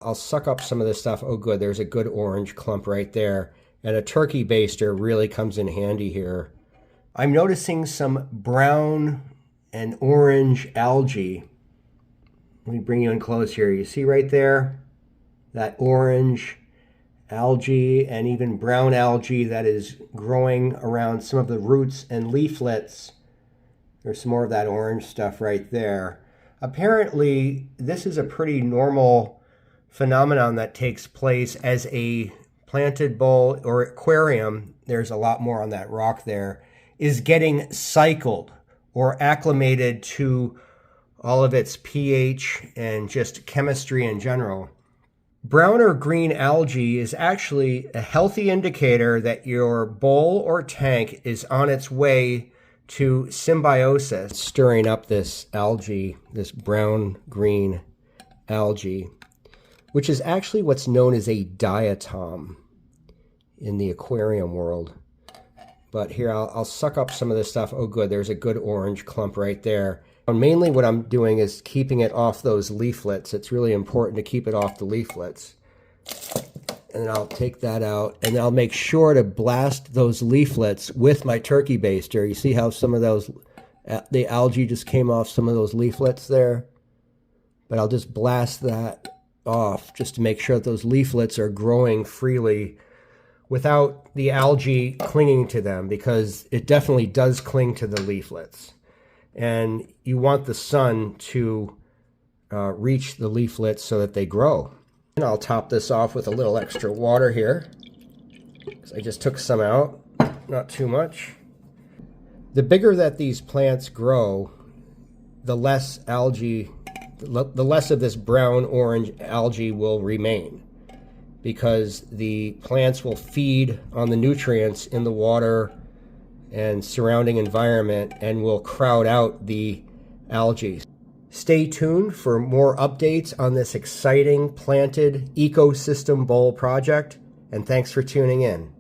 I'll suck up some of this stuff. Oh, good. There's a good orange clump right there. And a turkey baster really comes in handy here. I'm noticing some brown and orange algae. Let me bring you in close here. You see right there? That orange algae and even brown algae that is growing around some of the roots and leaflets. There's some more of that orange stuff right there. Apparently, this is a pretty normal phenomenon that takes place as a planted bowl or aquarium. There's a lot more on that rock there, is getting cycled or acclimated to all of its pH and just chemistry in general. Brown or green algae is actually a healthy indicator that your bowl or tank is on its way to symbiosis. Stirring up this algae, this brown-green algae, which is actually what's known as a diatom in the aquarium world. But here, I'll suck up some of this stuff. Oh, good. There's a good orange clump right there. And mainly what I'm doing is keeping it off those leaflets. It's really important to keep it off the leaflets. And then I'll take that out, and I'll make sure to blast those leaflets with my turkey baster. You see how some of those, the algae just came off some of those leaflets there? But I'll just blast that off just to make sure that those leaflets are growing freely without the algae clinging to them, because it definitely does cling to the leaflets. And you want the sun to reach the leaflets so that they grow. And I'll top this off with a little extra water here, because I just took some out, not too much. The bigger that these plants grow, the less algae, the less of this brown-orange algae will remain, because the plants will feed on the nutrients in the water and surrounding environment and will crowd out the algae. Stay tuned for more updates on this exciting planted ecosystem bowl project, and thanks for tuning in.